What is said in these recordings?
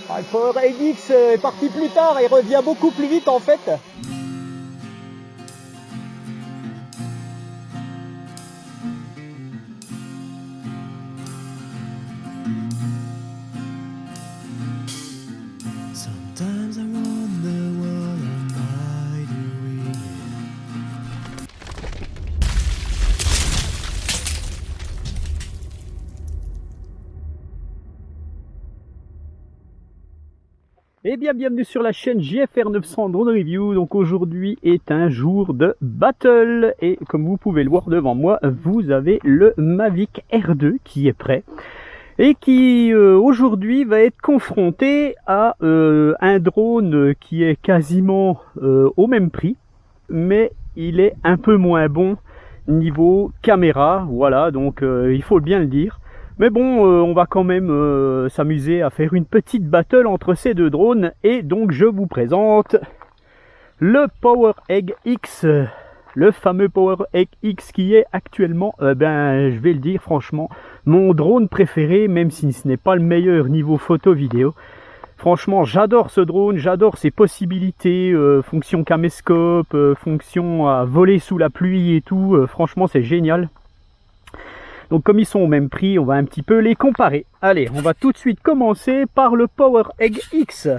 Ah, le Power Egg X est parti plus tard et revient beaucoup plus vite en fait. Sometimes I wonder what am I doing here? Eh bien, bienvenue sur la chaîne JFR 900 Drone Review. Donc aujourd'hui est un jour de battle et comme vous pouvez le voir devant moi, vous avez le Mavic R2 qui est prêt et qui aujourd'hui va être confronté à un drone qui est quasiment au même prix, mais il est un peu moins bon niveau caméra. Voilà, donc il faut bien le dire. Mais bon, on va quand même s'amuser à faire une petite battle entre ces deux drones. Et donc je vous présente le Power Egg X. Le fameux Power Egg X qui est actuellement, je vais le dire franchement, mon drone préféré, même si ce n'est pas le meilleur niveau photo-vidéo. Franchement, j'adore ce drone, j'adore ses possibilités, fonction caméscope, fonction à voler sous la pluie et tout. Franchement, c'est génial. Donc comme ils sont au même prix, on va un petit peu les comparer. Allez, on va tout de suite commencer par le Power Egg X.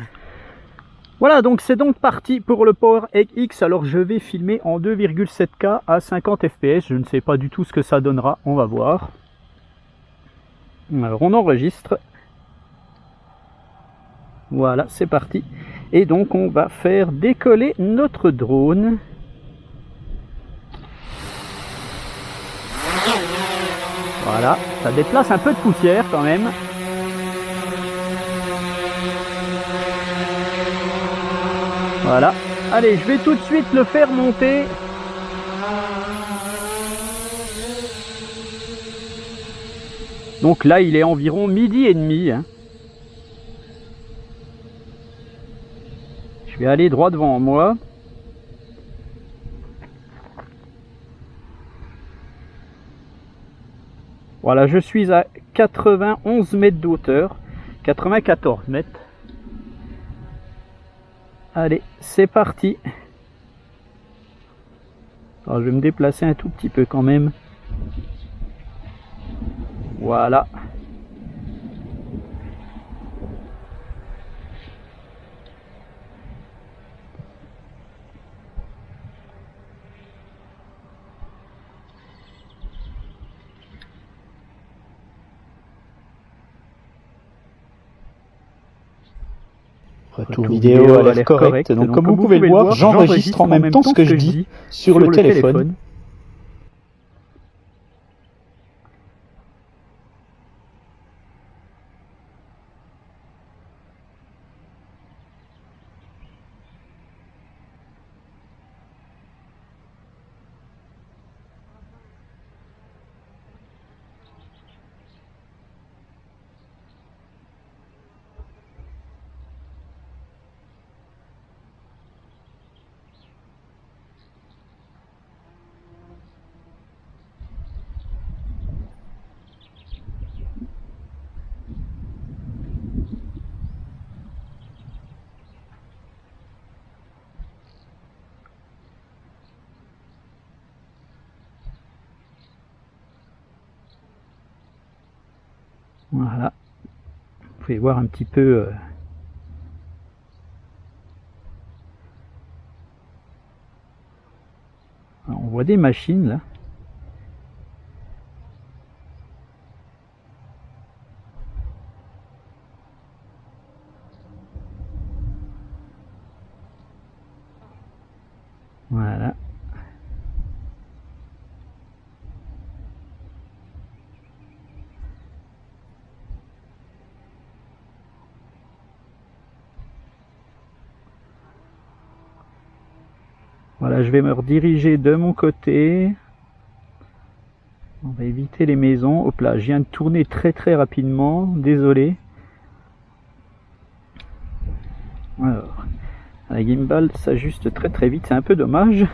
Voilà, donc c'est donc parti pour le Power Egg X. Alors je vais filmer en 2,7K à 50 fps. Je ne sais pas du tout ce que ça donnera, on va voir. Alors on enregistre. Voilà, c'est parti. Et donc on va faire décoller notre drone. Voilà, ça déplace un peu de poussière quand même. Voilà. Allez, je vais tout de suite le faire monter. Donc là, il est environ 12h30. Hein. Je vais aller droit devant moi. Voilà, je suis à 91 mètres de hauteur. 94 mètres. Allez, c'est parti. Alors, je vais me déplacer un tout petit peu quand même. Voilà. Retour vidéo a l'air correct. Donc comme vous pouvez le voir, j'enregistre en même temps ce que je dis sur le téléphone. Voilà. Vous pouvez voir un petit peu... Alors, on voit des machines là. Voilà. Voilà, je vais me rediriger de mon côté. On va éviter les maisons. Hop là, je viens de tourner très rapidement. Désolé. Alors, la gimbal s'ajuste très vite. C'est un peu dommage.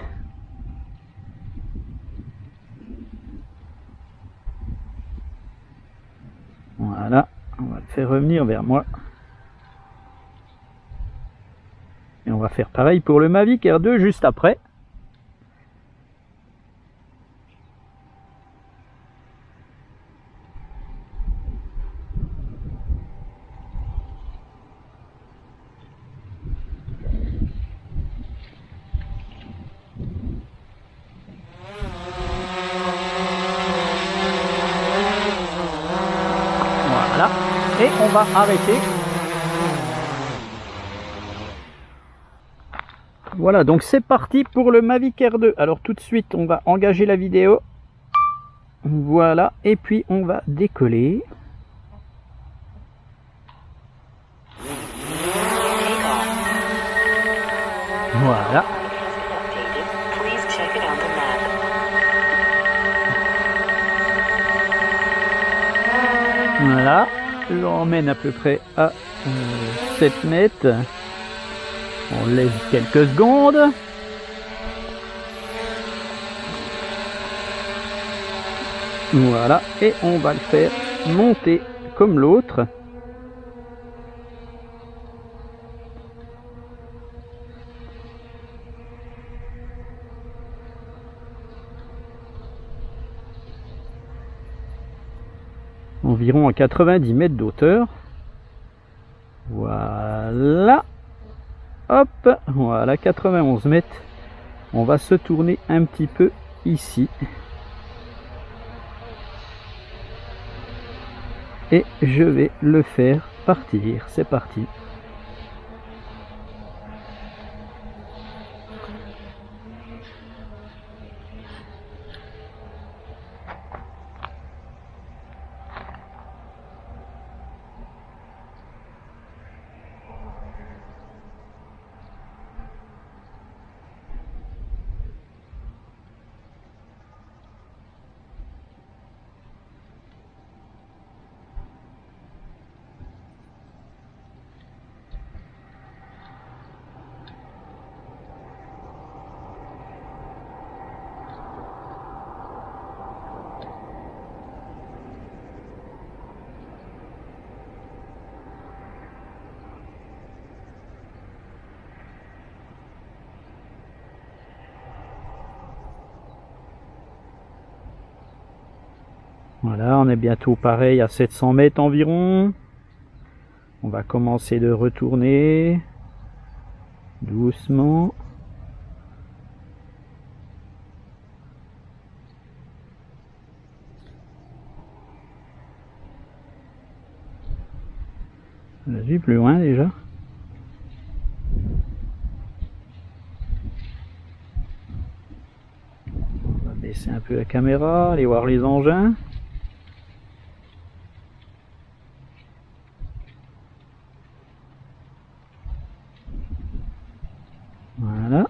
Voilà, on va le faire revenir vers moi. Et on va faire pareil pour le Mavic R2 juste après. Voilà. Et on va arrêter. Voilà, donc c'est parti pour le Mavic R2. Alors tout de suite, on va engager la vidéo. Voilà, et puis on va décoller. Voilà. Voilà, je l'emmène à peu près à 7 mètres. On laisse quelques secondes. Voilà, et on va le faire monter comme l'autre. Environ à 90 mètres d'auteur. Voilà. Hop, voilà, 91 mètres. On va se tourner un petit peu ici. Et je vais le faire partir. C'est parti. Voilà, on est bientôt pareil à 700 mètres environ. On va commencer de retourner doucement. Je suis plus loin déjà. On va baisser un peu la caméra, aller voir les engins. Voilà,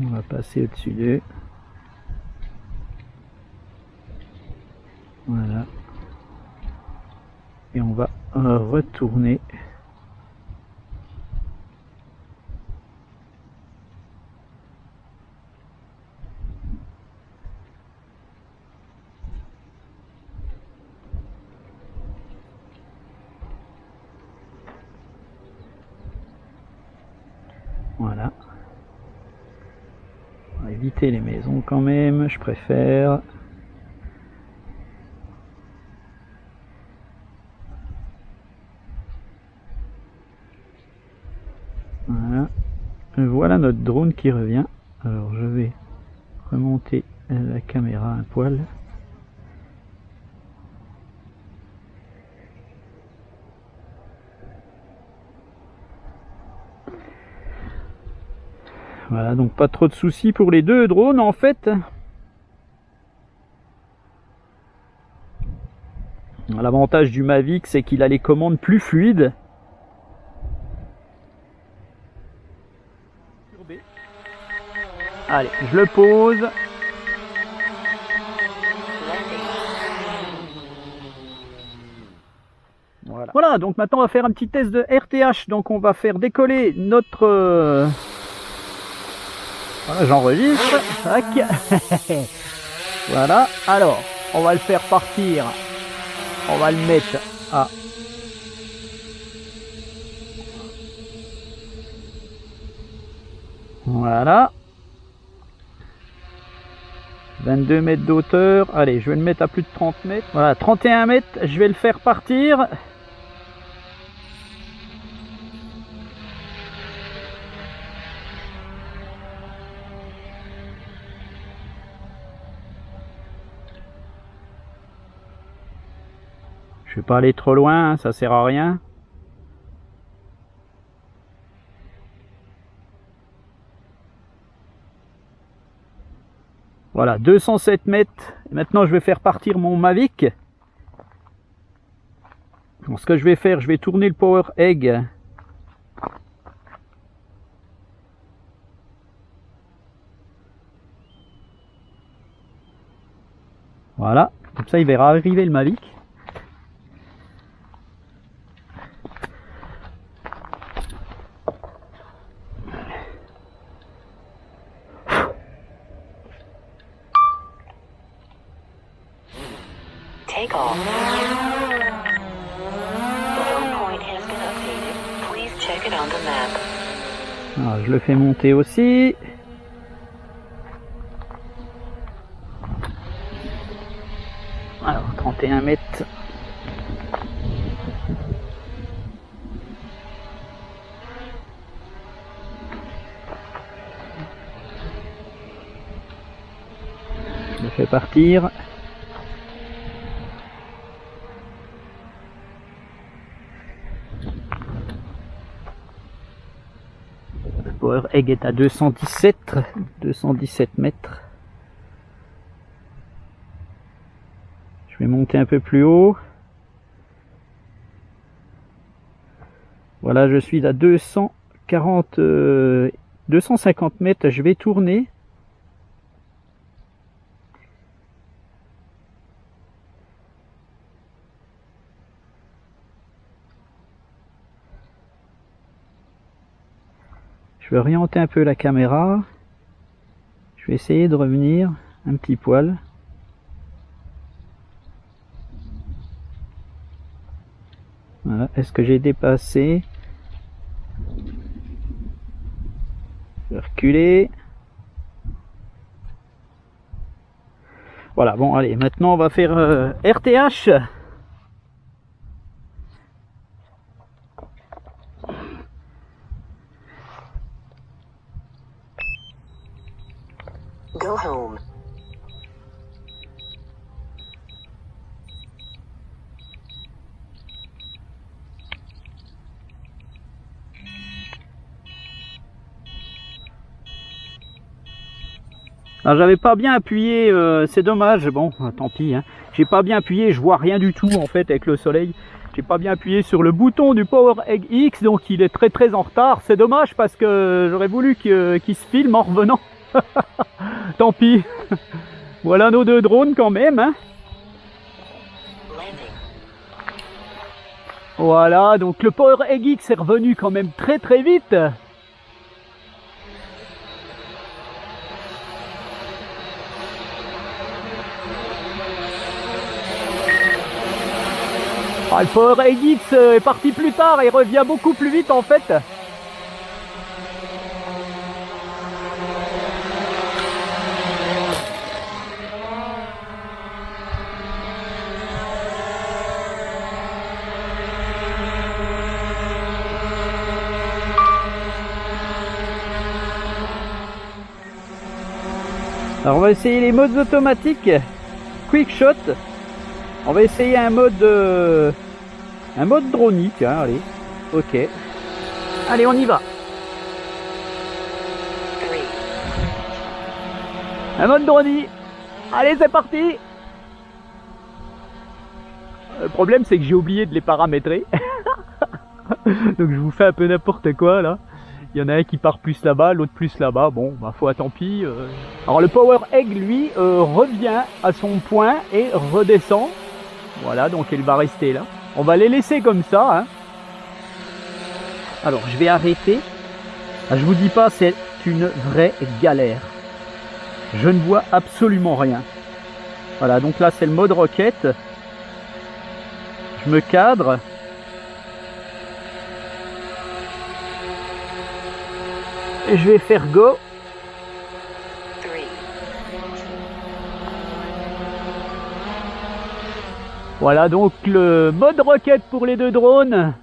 on va passer au-dessus d'eux. Voilà. Et on va retourner. Voilà. On va éviter les maisons quand même, je préfère. Voilà. Voilà notre drone qui revient. Alors je vais remonter la caméra un poil. Voilà, donc pas trop de soucis pour les deux drones en fait. L'avantage du Mavic, c'est qu'il a les commandes plus fluides. Allez, je le pose. Voilà, donc maintenant on va faire un petit test de RTH. Donc on va faire décoller notre... Voilà, j'enregistre. Tac. Voilà, alors, on va le faire partir. On va le mettre à... Voilà. 22 mètres d'auteur. Allez, je vais le mettre à plus de 30 mètres. Voilà, 31 mètres. Je vais le faire partir. Je vais pas aller trop loin, hein, ça sert à rien. Voilà, 207 mètres. Et maintenant, je vais faire partir mon Mavic. Donc, ce que je vais faire, je vais tourner le Power Egg. Voilà, comme ça, il verra arriver le Mavic. Take off. The home point has been updated. Please check it on the map. Alors, je le fais monter aussi. Alors, 31 mètres. Je le fais partir. Le Power Egg est à 217 mètres. Je vais monter un peu plus haut. Voilà, je suis à 250 mètres. Je vais tourner. Je vais orienter un peu la caméra. Je vais essayer de revenir un petit poil. Voilà. Est-ce que j'ai dépassé? Je vais reculer. Voilà, bon, allez, maintenant on va faire RTH. Go home. Alors j'avais pas bien appuyé, c'est dommage, bon tant pis, hein. J'ai pas bien appuyé, je vois rien du tout en fait avec le soleil. J'ai pas bien appuyé sur le bouton du Power Egg X, donc il est très en retard. C'est dommage parce que j'aurais voulu qu'il se filme en revenant. Tant pis. Voilà nos deux drones quand même, hein. Landing. Voilà, donc le Power Egg X est revenu quand même très vite. Ah, le Power Egg X est parti plus tard et revient beaucoup plus vite en fait. Alors on va essayer les modes automatiques. Quick Shot. On va essayer un mode drone, tiens, allez. Ok. Allez, on y va. 3. Un mode drone. Allez, c'est parti. Le problème, c'est que j'ai oublié de les paramétrer. Donc je vous fais un peu n'importe quoi là. Il y en a un qui part plus là-bas, l'autre plus là-bas. Bon, bah foi, tant pis. Alors le Power Egg, lui, revient à son point et redescend. Voilà, donc il va rester là. On va les laisser comme ça, hein. Alors, je vais arrêter. Ah, je vous dis pas, c'est une vraie galère. Je ne vois absolument rien. Voilà, donc là, c'est le mode roquette. Je me cadre. Je vais faire go. 3, Voilà donc le mode roquette pour les deux drones.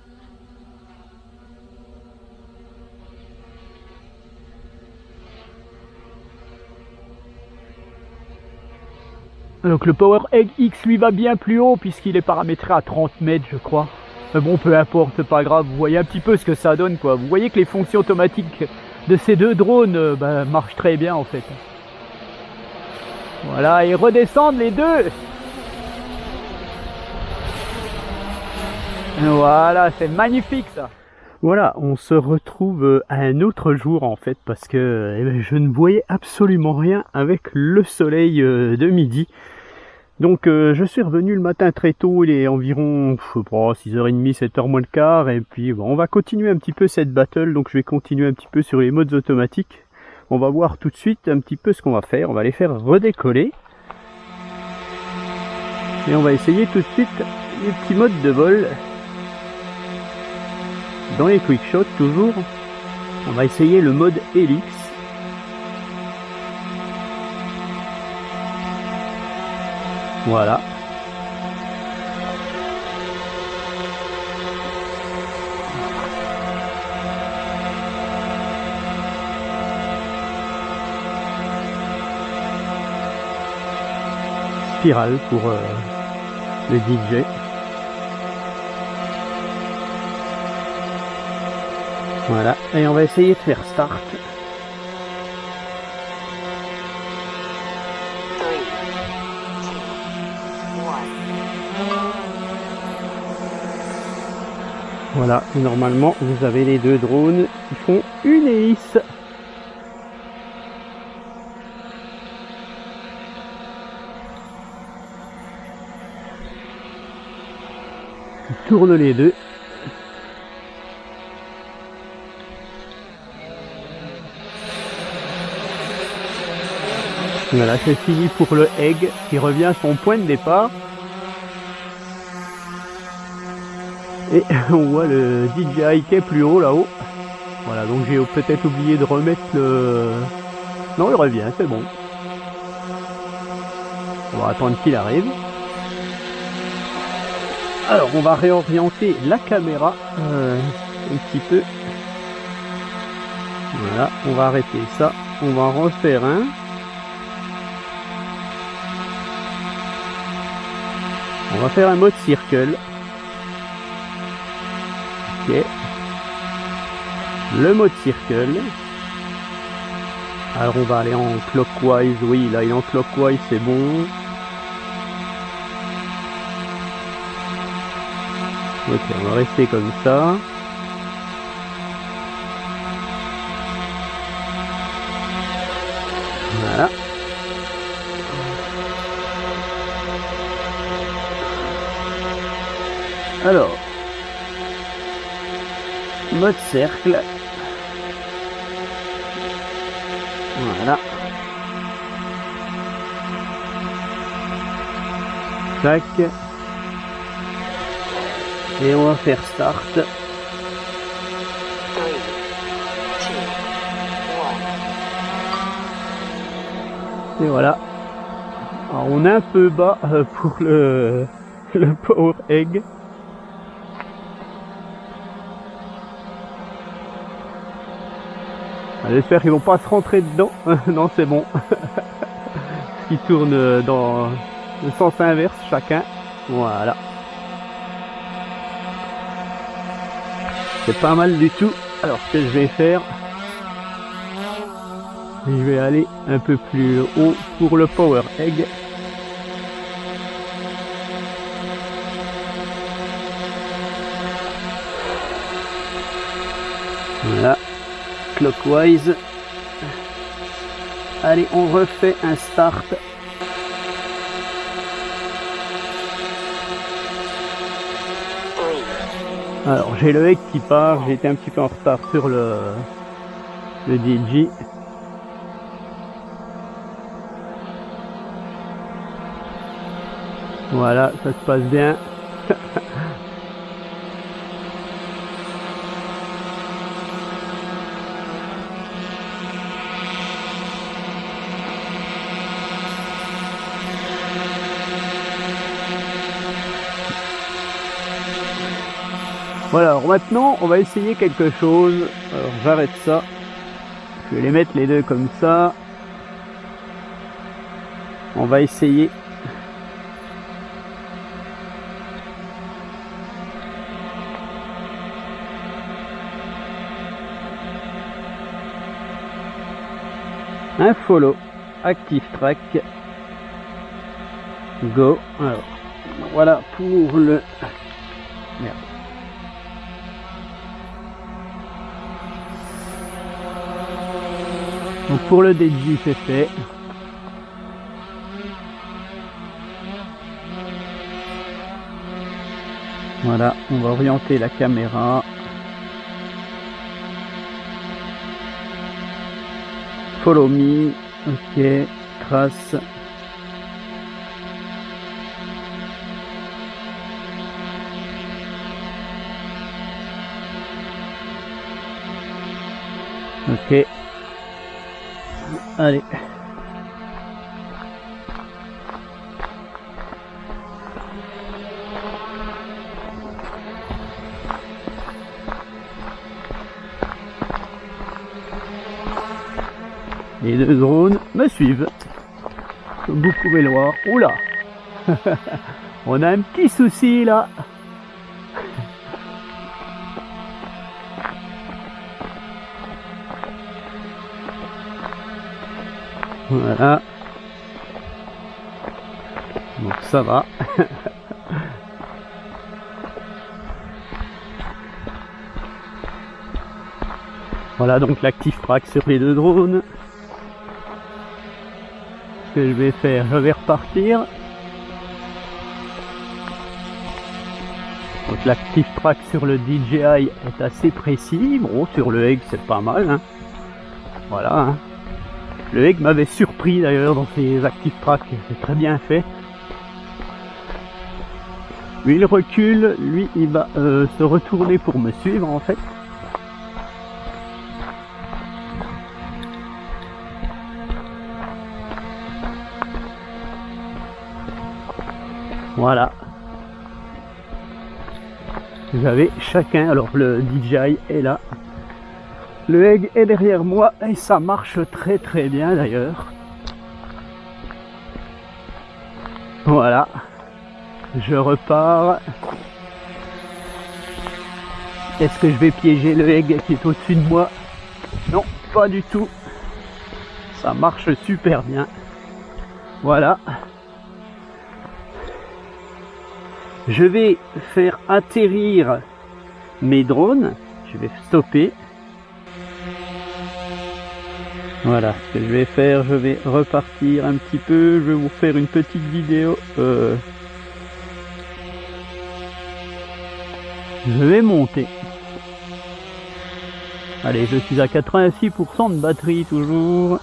Donc le Power Egg X lui va bien plus haut puisqu'il est paramétré à 30 mètres je crois. Mais bon peu importe, c'est pas grave, vous voyez un petit peu ce que ça donne quoi. Vous voyez que les fonctions automatiques de ces deux drones marchent très bien en fait. Voilà, et redescendent les deux. Voilà, c'est magnifique ça. Voilà, on se retrouve à un autre jour en fait parce que je ne voyais absolument rien avec le soleil de midi. Donc je suis revenu le matin très tôt, il est environ 6h30, 7h moins le quart, et puis bon, on va continuer un petit peu cette battle, donc je vais continuer un petit peu sur les modes automatiques. On va voir tout de suite un petit peu ce qu'on va faire, on va les faire redécoller. Et on va essayer tout de suite les petits modes de vol. Dans les quick shots toujours, on va essayer le mode Helix. Voilà. Spirale pour le DJ. Voilà, et on va essayer de faire start. 3, 2, 1. Voilà, et normalement vous avez les deux drones qui font une hélice. Ils tournent les deux. Voilà, c'est fini pour le Egg qui revient à son point de départ. Et on voit le DJI qui est plus haut là-haut. Voilà, donc j'ai peut-être oublié de remettre le... Non, il revient, c'est bon. On va attendre qu'il arrive. Alors, on va réorienter la caméra un petit peu. Voilà, on va arrêter ça. On va en refaire un. On va faire un mode circle. Ok. Le mode circle. Alors on va aller en clockwise. Oui, là il est en clockwise, c'est bon. Ok, on va rester comme ça. Voilà. Alors, mode cercle. Voilà. Tac. Et on va faire start. 3, 2, 1. Et voilà. Alors on est un peu bas pour le Power Egg. J'espère qu'ils vont pas se rentrer dedans. Non, c'est bon. Ils tournent dans le sens inverse chacun. Voilà. C'est pas mal du tout. Alors ce que je vais faire, je vais aller un peu plus haut pour le Power Egg. Voilà. Clockwise. Allez, on refait un start. Alors j'ai le Egg qui part, j'ai été un petit peu en retard sur le DJ. Voilà, ça se passe bien. Voilà, alors maintenant on va essayer quelque chose. Alors j'arrête ça. Je vais les mettre les deux comme ça. On va essayer. Un follow. Active track. Go. Alors, voilà pour le... Merde. Donc pour le DJ c'est fait. Voilà, on va orienter la caméra. Follow me. Ok, trace. Ok. Allez. Les deux drones me suivent. Comme vous pouvez le voir. Oula. On a un petit souci là. Voilà. Donc ça va. Voilà donc l'active track sur les deux drones. Ce que je vais faire, je vais repartir. Donc l'active track sur le DJI est assez précis. Bon, sur le Egg c'est pas mal. Hein. Voilà. Hein. Le Egg m'avait surpris d'ailleurs dans ses active track, c'est très bien fait. Lui il recule, lui il va se retourner pour me suivre en fait. Voilà. Vous avez chacun, alors le DJI est là. Le Egg est derrière moi et ça marche très très bien d'ailleurs. Voilà. Je repars. Est-ce que je vais piéger le Egg qui est au-dessus de moi? Non, pas du tout. Ça marche super bien. Voilà. Je vais faire atterrir mes drones. Je vais stopper. Voilà, ce que je vais faire, je vais repartir un petit peu, je vais vous faire une petite vidéo. Je vais monter. Allez, je suis à 86% de batterie toujours.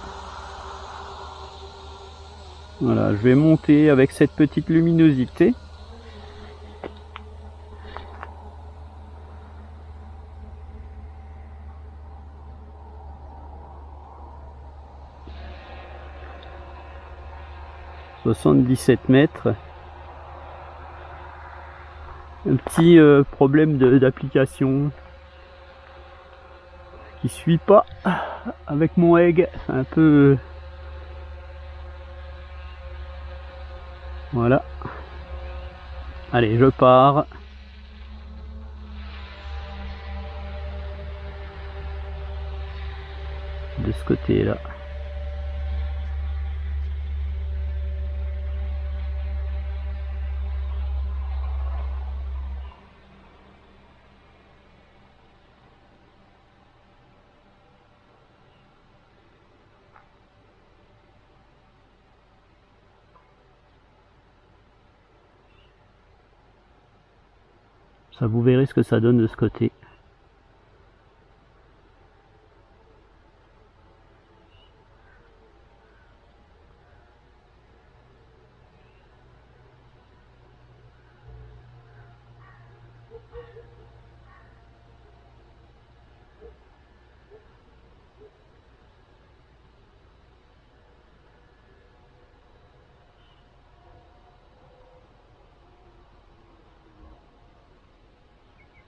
Voilà, je vais monter avec cette petite luminosité. « 77 mètres. Un petit problème d'application qui suit pas avec mon Egg. C'est un peu... Voilà. Allez, je pars. De ce côté-là. Ça, vous verrez ce que ça donne de ce côté.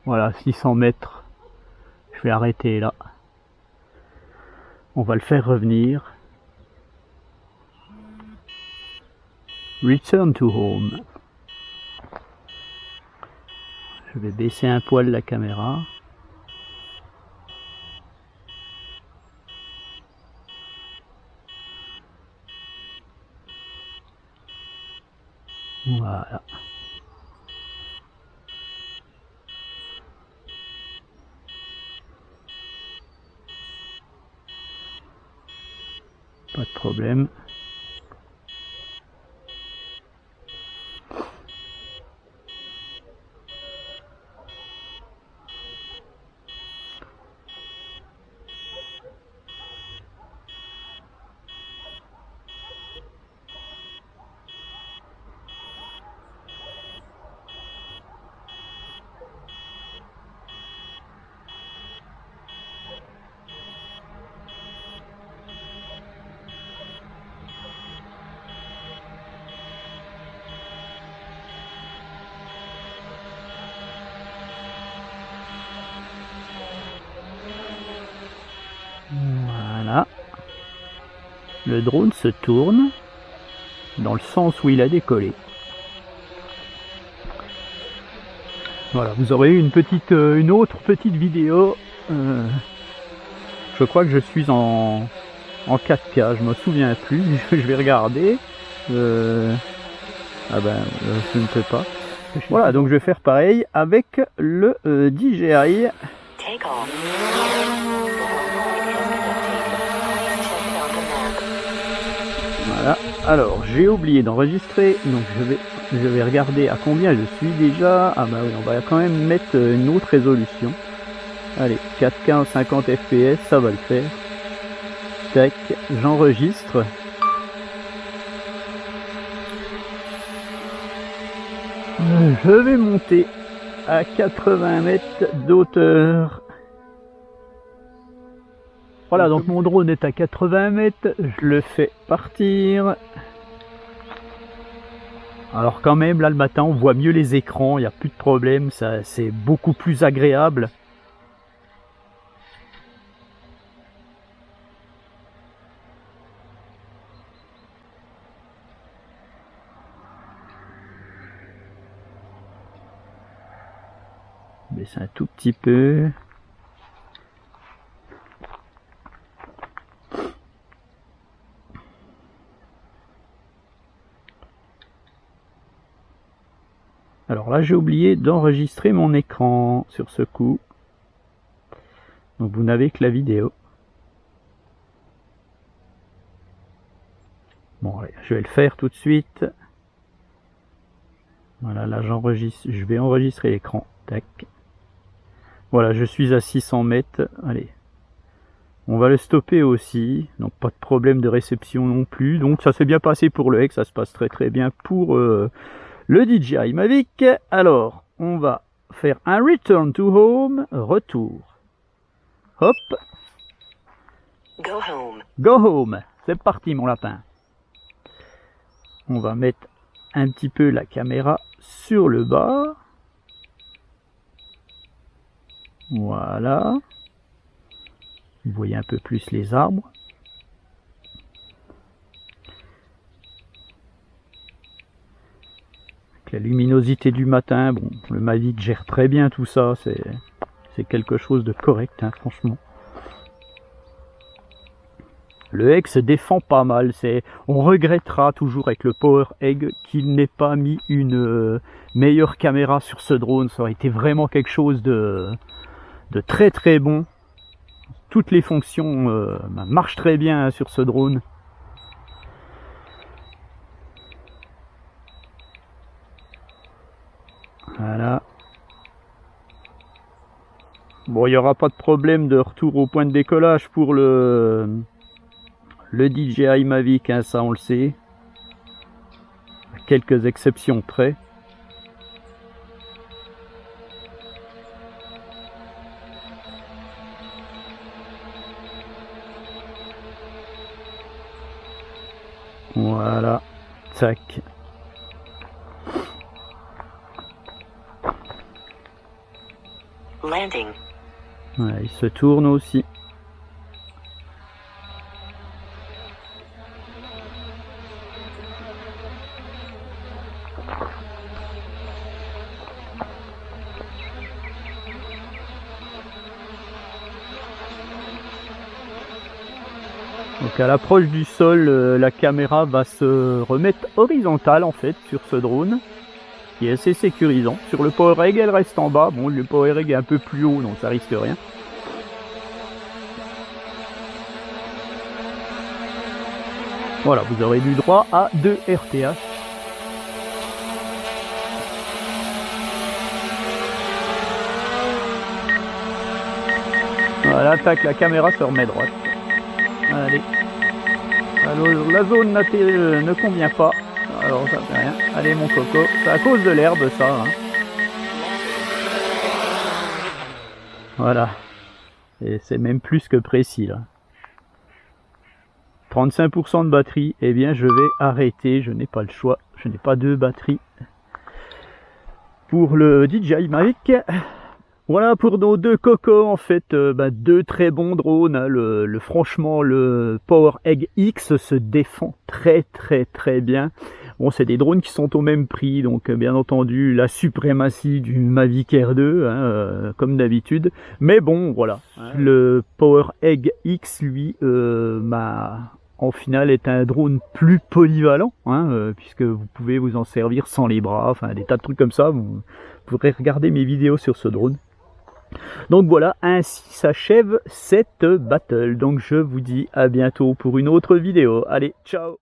Voilà, 600 mètres. Je vais arrêter là. On va le faire revenir. Return to home. Je vais baisser un poil la caméra. Voilà. Pas de problème. Voilà. Le drone se tourne dans le sens où il a décollé. Voilà, vous aurez eu une autre petite vidéo. Je crois que je suis en 4K, je me souviens plus. Je vais regarder. Je ne peux pas. Voilà, donc je vais faire pareil avec le DJI. Take off. Please check it on the map. Voilà. Alors, j'ai oublié d'enregistrer, donc je vais regarder à combien je suis déjà. Ah bah oui, on va quand même mettre une autre résolution. Allez, 4K 50 fps, ça va le faire. Tac, j'enregistre. Je vais monter à 80 mètres d'auteur. Voilà, donc mon drone est à 80 mètres, je le fais partir. Alors quand même, là le matin, on voit mieux les écrans, il n'y a plus de problème, ça c'est beaucoup plus agréable. Baisse un tout petit peu. Alors là, j'ai oublié d'enregistrer mon écran sur ce coup. Donc vous n'avez que la vidéo. Bon, allez, je vais le faire tout de suite. Voilà, là j'enregistre, je vais enregistrer l'écran. Tac. Voilà, je suis à 600 mètres. Allez. On va le stopper aussi. Donc pas de problème de réception non plus. Donc ça s'est bien passé pour le X, ça se passe très très bien pour le DJI Mavic. Alors, on va faire un return to home, retour. Hop, Go home. go home. C'est parti mon lapin. On va mettre un petit peu la caméra sur le bas. Voilà. Vous voyez un peu plus les arbres. Avec la luminosité du matin, bon, le Mavic gère très bien tout ça, c'est quelque chose de correct, hein, franchement. Le X se défend pas mal, on regrettera toujours avec le Power Egg qu'il n'ait pas mis une meilleure caméra sur ce drone, ça aurait été vraiment quelque chose de très très bon. Toutes les fonctions marchent très bien hein, sur ce drone. Voilà. Bon, il n'y aura pas de problème de retour au point de décollage pour le DJI Mavic, hein, ça on le sait. À quelques exceptions près. Voilà, tac. landing. Ouais, il se tourne aussi. Donc à l'approche du sol, la caméra va se remettre horizontale en fait sur ce drone, qui est assez sécurisant. Sur le power egg, elle reste en bas. Bon, le power egg est un peu plus haut, donc ça risque rien. Voilà, vous aurez du droit à 2 RTH. Voilà, tac, la caméra se remet droite. Allez. Alors, la zone ne convient pas. Alors ça fait rien. Allez mon coco. C'est à cause de l'herbe ça. Hein. Voilà. Et c'est même plus que précis là. 35% de batterie. Eh bien je vais arrêter. Je n'ai pas le choix. Je n'ai pas de batterie. Pour le DJI Mavic. Voilà pour nos 2 cocos en fait, 2 très bons drones. Hein. Franchement, le Power Egg X se défend très bien. Bon, c'est des drones qui sont au même prix, donc bien entendu la suprématie du Mavic Air 2, hein, comme d'habitude. Mais bon, voilà. Ouais. Le Power Egg X, lui, en final est un drone plus polyvalent, hein, puisque vous pouvez vous en servir sans les bras, enfin des tas de trucs comme ça. Vous pourrez regarder mes vidéos sur ce drone. Donc voilà, ainsi s'achève cette battle. Donc je vous dis à bientôt pour une autre vidéo. Allez, ciao!